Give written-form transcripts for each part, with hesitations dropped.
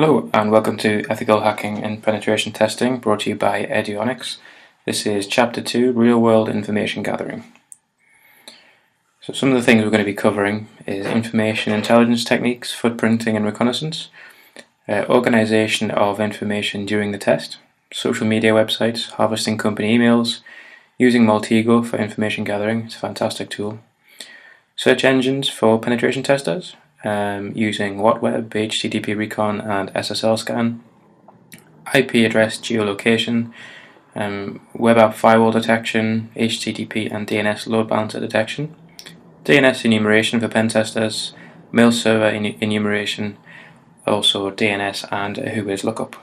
Hello and welcome to Ethical Hacking and Penetration Testing, brought to you by Eduonix. This is Chapter 2, Real World Information Gathering. So some of the things we're going to be covering is information intelligence techniques, footprinting and reconnaissance, organization of information during the test, social media websites, harvesting company emails, using Maltego for information gathering, it's a fantastic tool, search engines for penetration testers, using WhatWeb, HTTP Recon and SSL Scan, IP address geolocation, web app firewall detection, HTTP and DNS load balancer detection, DNS enumeration for pen testers, mail server enumeration, also DNS and a Whois lookup.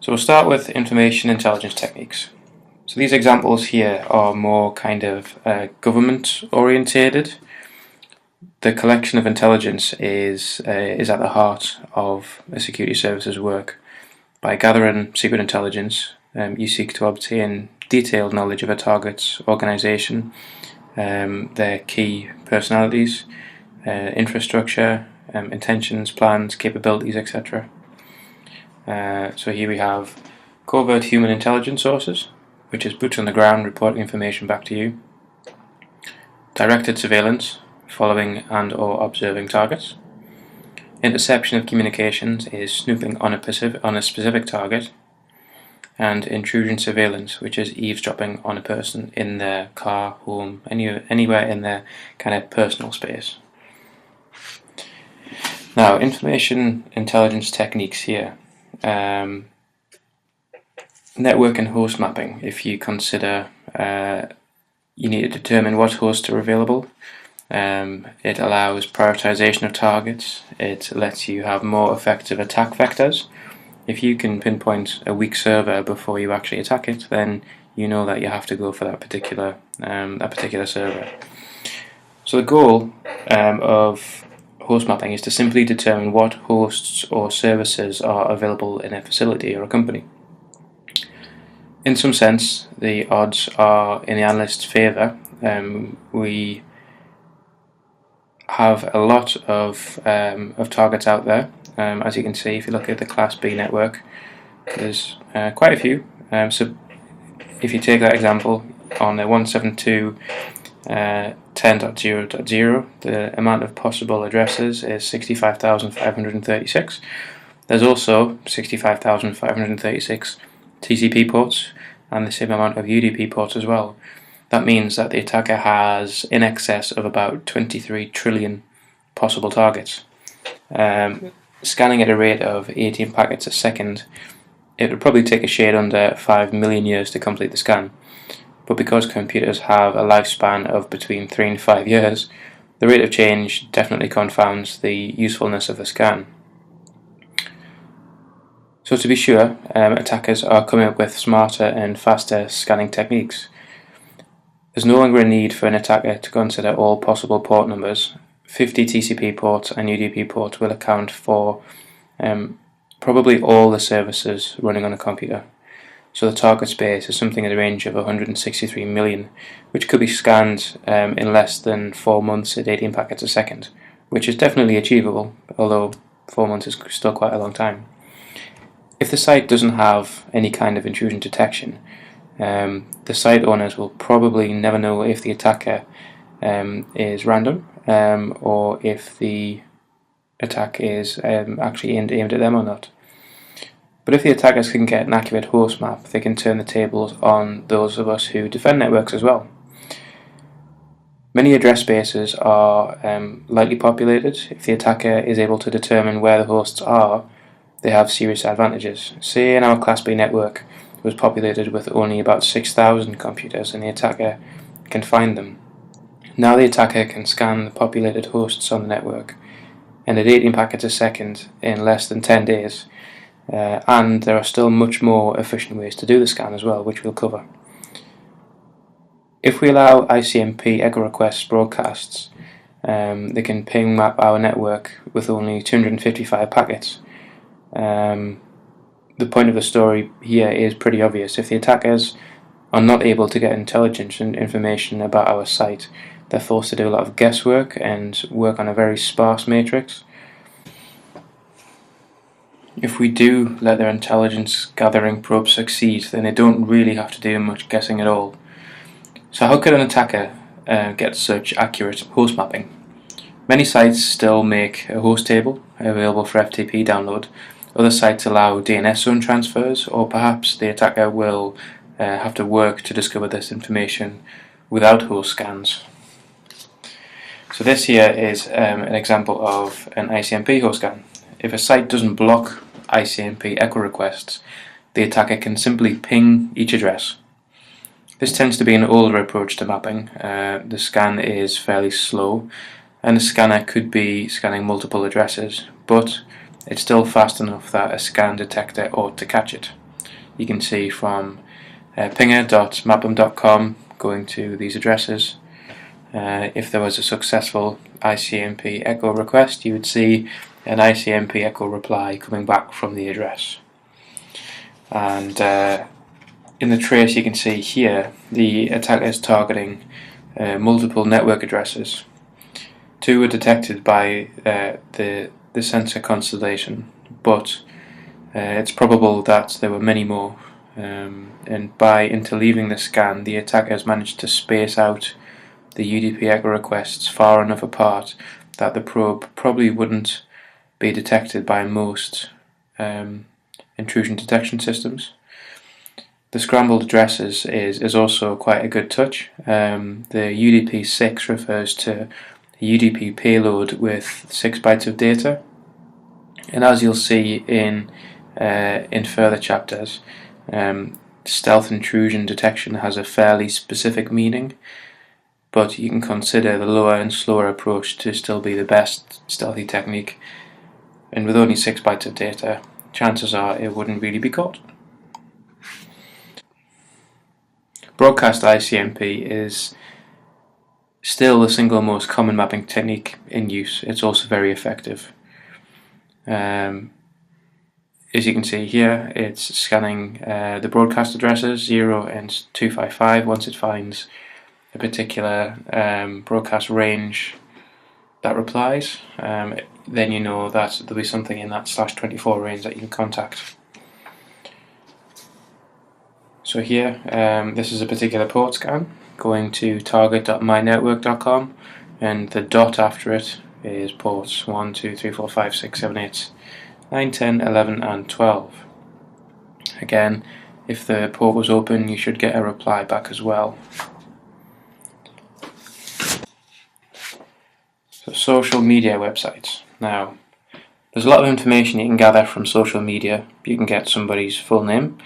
So we'll start with information intelligence techniques. So these examples here are more kind of government orientated. The collection of intelligence is at the heart of a security service's work. By gathering secret intelligence, you seek to obtain detailed knowledge of a target's organisation, their key personalities, infrastructure, intentions, plans, capabilities, etc. So here we have covert human intelligence sources, which is boots on the ground reporting information back to you. Directed surveillance, following and or observing targets. Interception of communications is snooping on a specific target. And intrusion surveillance, which is eavesdropping on a person in their car, home, anywhere in their kind of personal space. Now, information intelligence techniques here. Network and host mapping, if you consider you need to determine what hosts are available. It allows prioritization of targets. It lets you have more effective attack vectors. If you can pinpoint a weak server before you actually attack it, then you know that you have to go for that particular server. So the goal of host mapping is to simply determine what hosts or services are available in a facility or a company. In some sense, the odds are in the analyst's favor. We have a lot of targets out there. As you can see, if you look at the Class B network, there's quite a few. So if you take that example on the 172.10.0.0, the amount of possible addresses is 65,536. There's also 65,536 TCP ports and the same amount of UDP ports as well. That means that the attacker has in excess of about 23 trillion possible targets. Scanning at a rate of 18 packets a second, it would probably take a shade under 5 million years to complete the scan. But because computers have a lifespan of between 3 and 5 years, the rate of change definitely confounds the usefulness of the scan. So to be sure, attackers are coming up with smarter and faster scanning techniques. There's no longer a need for an attacker to consider all possible port numbers. 50 TCP ports and UDP ports will account for probably all the services running on a computer. So the target space is something in the range of 163 million, which could be scanned in less than 4 months at 18 packets a second, which is definitely achievable, although 4 months is still quite a long time. If the site doesn't have any kind of intrusion detection, the site owners will probably never know if the attacker is random or if the attack is actually aimed at them or not. But if the attackers can get an accurate host map, they can turn the tables on those of us who defend networks as well. Many address spaces are lightly populated. If the attacker is able to determine where the hosts are, they have serious advantages. Say in our Class B network was populated with only about 6,000 computers and the attacker can find them. Now the attacker can scan the populated hosts on the network and at 18 packets a second in less than 10 days. And there are still much more efficient ways to do the scan as well, which we'll cover. If we allow ICMP echo requests broadcasts, they can ping map our network with only 255 packets. The point of the story here is pretty obvious. If the attackers are not able to get intelligence and information about our site, they're forced to do a lot of guesswork and work on a very sparse matrix. If we do let their intelligence gathering probe succeed, then they don't really have to do much guessing at all. So how could an attacker get such accurate host mapping? Many sites still make a host table available for FTP download. Other sites allow DNS zone transfers, or perhaps the attacker will have to work to discover this information without host scans. So this here is an example of an ICMP host scan. If a site doesn't block ICMP echo requests, the attacker can simply ping each address. This tends to be an older approach to mapping. The scan is fairly slow, and the scanner could be scanning multiple addresses, but it's still fast enough that a scan detector ought to catch it. You can see from pinger.mapm.com going to these addresses. If there was a successful ICMP echo request, you would see an ICMP echo reply coming back from the address. And in the trace you can see here the attacker is targeting multiple network addresses. Two were detected by the sensor constellation, but it's probable that there were many more, and by interleaving the scan, the attacker has managed to space out the UDP echo requests far enough apart that the probe probably wouldn't be detected by most intrusion detection systems. The scrambled addresses is also quite a good touch. The UDP6 refers to a UDP payload with 6 bytes of data, and as you'll see in further chapters, stealth intrusion detection has a fairly specific meaning, but you can consider the lower and slower approach to still be the best stealthy technique, and with only 6 bytes of data, chances are it wouldn't really be caught. Broadcast ICMP is still the single most common mapping technique in use. It's also very effective. As you can see here, it's scanning the broadcast addresses 0 and 255 once it finds a particular broadcast range that replies. Then you know that there'll be something in that /24 range that you can contact. So here, this is a particular port scan going to target.mynetwork.com, and the dot after it is ports 1, 2, 3, 4, 5, 6, 7, 8, 9, 10, 11 and 12. Again, if the port was open, you should get a reply back as well. So social media websites. Now, there's a lot of information you can gather from social media. You can get somebody's full name.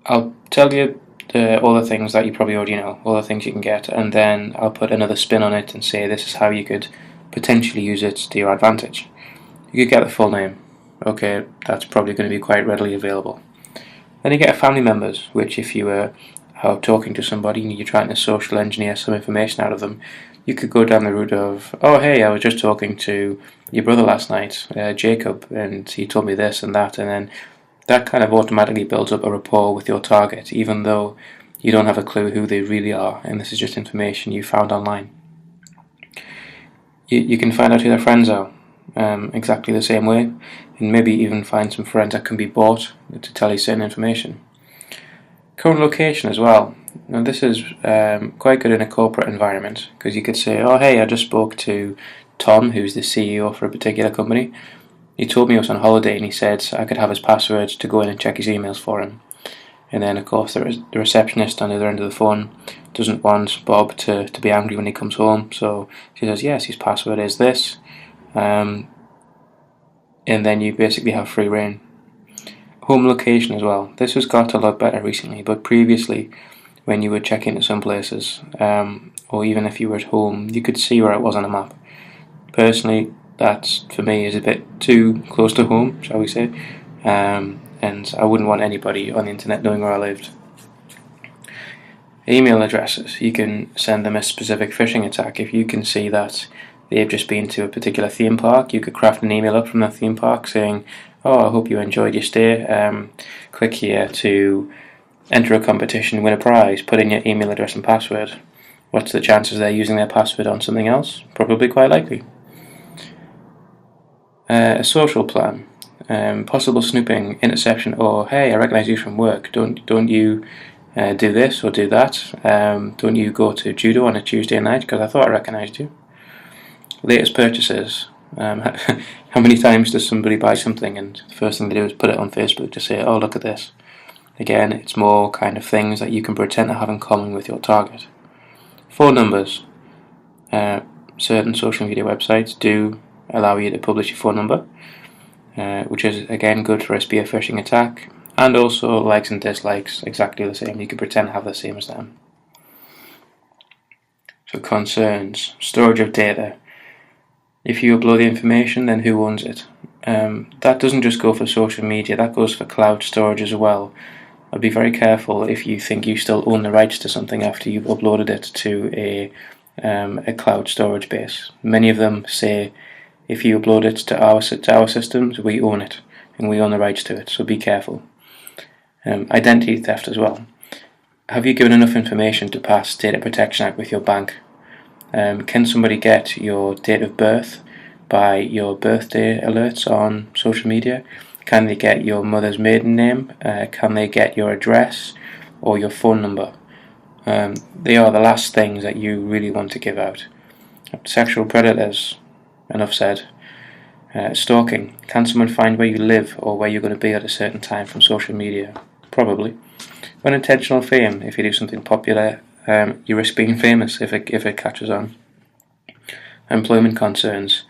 I'll tell you all the things that you probably already know, all the things you can get, and then I'll put another spin on it and say this is how you could potentially use it to your advantage. You could get the full name. Okay, that's probably going to be quite readily available. Then you get family members, which if you were out talking to somebody and you're trying to social engineer some information out of them, you could go down the route of, oh hey, I was just talking to your brother last night, Jacob, and he told me this and that, and then that kind of automatically builds up a rapport with your target, even though you don't have a clue who they really are, and this is just information you found online. You can find out who their friends are exactly the same way, and maybe even find some friends that can be bought to tell you certain information. Current location as well. Now this is quite good in a corporate environment, because you could say, oh hey, I just spoke to Tom, who's the CEO for a particular company. He told me he was on holiday and he said I could have his password to go in and check his emails for him. And then of course the receptionist on the other end of the phone doesn't want Bob to be angry when he comes home, so she says yes, his password is this, and then you basically have free reign. Home location as well. This has got a lot better recently, but previously when you would check into some places, or even if you were at home, you could see where it was on a map. Personally, that for me is a bit too close to home, shall we say, and I wouldn't want anybody on the internet knowing where I lived. Email addresses. You can send them a specific phishing attack. If you can see that they've just been to a particular theme park, you could craft an email up from that theme park saying, oh, I hope you enjoyed your stay, click here to enter a competition, win a prize, put in your email address and password. What's the chances they're using their password on something else? Probably quite likely. A social plan. possible snooping, interception, or hey, I recognise you from work. Don't you do this or do that? Don't you go to judo on a Tuesday night because I thought I recognised you? Latest purchases. How many times does somebody buy something and the first thing they do is put it on Facebook to say, oh, look at this? Again, it's more kind of things that you can pretend to have in common with your target. Phone numbers. Certain social media websites do allow you to publish your phone number, which is again good for a spear phishing attack, and also likes and dislikes, exactly the same. You can pretend to have the same as them. So concerns, storage of data. If you upload the information, then who owns it? That doesn't just go for social media, that goes for cloud storage as well. I'd be very careful if you think you still own the rights to something after you've uploaded it to a cloud storage base. Many of them say, if you upload it to our systems, we own it, and we own the rights to it, so be careful. Identity theft as well. Have you given enough information to pass Data Protection Act with your bank? Can somebody get your date of birth by your birthday alerts on social media? Can they get your mother's maiden name? Can they get your address or your phone number? They are the last things that you really want to give out. Sexual predators, enough said. Stalking. Can someone find where you live or where you're going to be at a certain time from social media? Probably. Unintentional fame. If you do something popular, you risk being famous if it catches on. Employment concerns.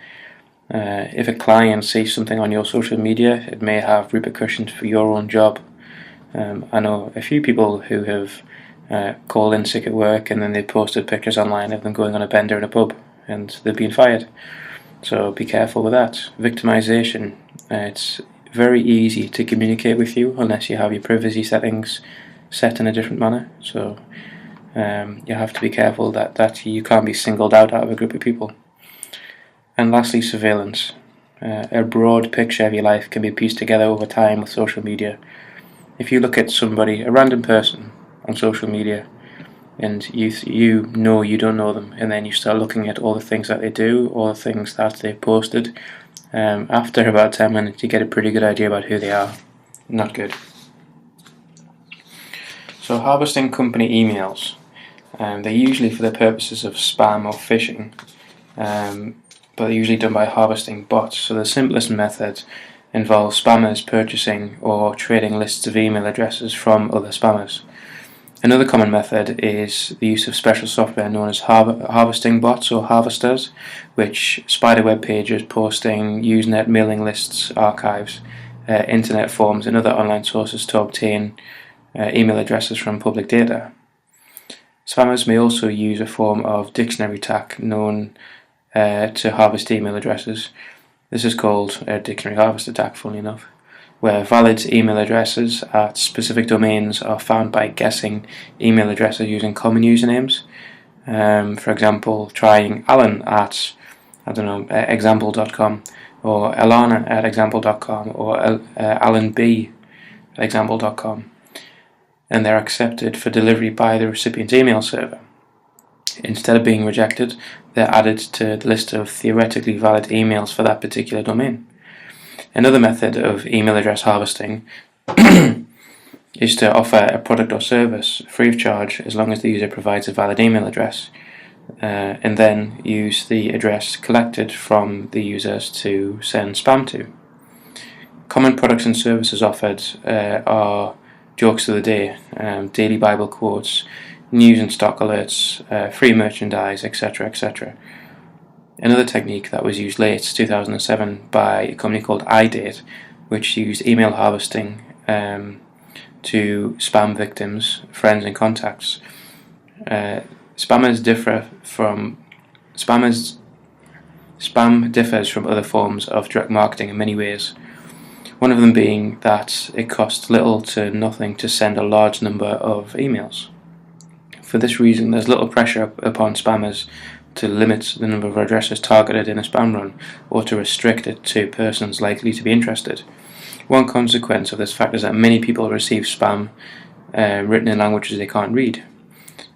If a client sees something on your social media, it may have repercussions for your own job. I know a few people who have called in sick at work and then they posted pictures online of them going on a bender in a pub and they've been fired. So be careful with that. Victimization. It's very easy to communicate with you unless you have your privacy settings set in a different manner. So you have to be careful that you can't be singled out of a group of people. And lastly, surveillance. A broad picture of your life can be pieced together over time with social media. If you look at somebody, a random person on social media, and you know you don't know them, and then you start looking at all the things that they do, all the things that they've posted, after about 10 minutes you get a pretty good idea about who they are. Not good. So harvesting company emails. They're usually for the purposes of spam or phishing, but they're usually done by harvesting bots. So the simplest method involves spammers purchasing or trading lists of email addresses from other spammers. Another common method is the use of special software known as harvesting bots or harvesters, which spider web pages, posting, Usenet mailing lists, archives, internet forums and other online sources to obtain email addresses from public data. Spammers may also use a form of dictionary attack known to harvest email addresses. This is called a dictionary harvest attack, funnily enough, where valid email addresses at specific domains are found by guessing email addresses using common usernames. For example, trying Alan at, example.com, or Alana at example.com, or Alan B at example.com. And they're accepted for delivery by the recipient's email server. Instead of being rejected, they're added to the list of theoretically valid emails for that particular domain. Another method of email address harvesting is to offer a product or service free of charge as long as the user provides a valid email address, and then use the address collected from the users to send spam to. Common products and services offered are jokes of the day, daily Bible quotes, news and stock alerts, free merchandise, etc., etc. Another technique that was used late 2007 by a company called iDate, which used email harvesting to spam victims, friends and contacts. Spam differs from other forms of direct marketing in many ways. One of them being that it costs little to nothing to send a large number of emails. For this reason, there's little pressure upon spammers to limit the number of addresses targeted in a spam run, or to restrict it to persons likely to be interested. One consequence of this fact is that many people receive spam written in languages they can't read.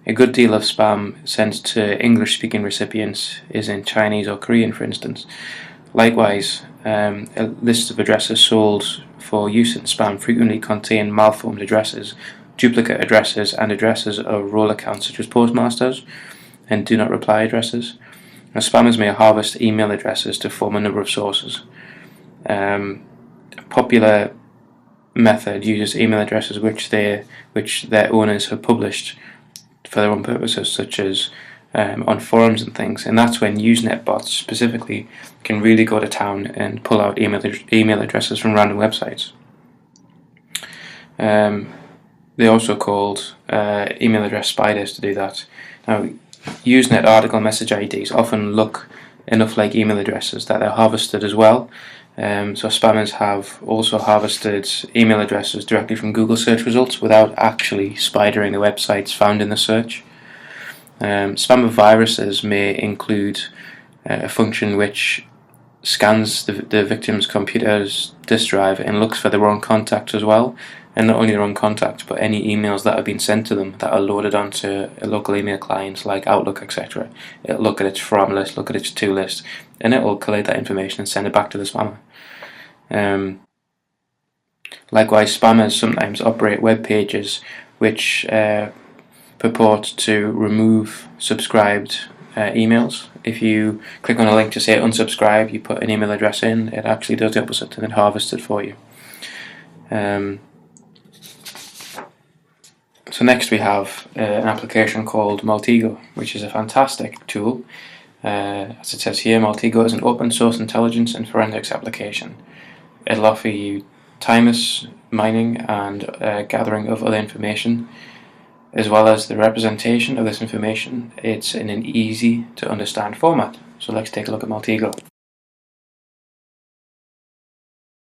A good deal of spam sent to English-speaking recipients is in Chinese or Korean, for instance. Likewise, A list of addresses sold for use in spam frequently contain malformed addresses, duplicate addresses, and addresses of role accounts such as postmasters and do not reply addresses. Now, spammers may harvest email addresses to form a number of sources. A popular method uses email addresses which their owners have published for their own purposes, such as on forums and things, and that's when Usenet bots specifically can really go to town and pull out email addresses from random websites. They're also called email address spiders to do that. Now, Usenet article message IDs often look enough like email addresses that they're harvested as well. So spammers have also harvested email addresses directly from Google search results without actually spidering the websites found in the search. Spammer viruses may include a function which scans the victim's computer's disk drive and looks for the wrong contact as well, and not only the wrong contact but any emails that have been sent to them that are loaded onto a local email client like Outlook, etc. It'll look at its from list, look at its to list, and it will collate that information and send it back to the spammer. Likewise, spammers sometimes operate web pages which purport to remove subscribed emails. If you click on a link to say unsubscribe, you put an email address in, it actually does the opposite and it harvests it for you. So next we have an application called Maltego, which is a fantastic tool. As it says here, Maltego is an open source intelligence and forensics application. It'll offer you timeless mining and gathering of other information, as well as the representation of this information. It's in an easy to understand format. So let's take a look at Maltego.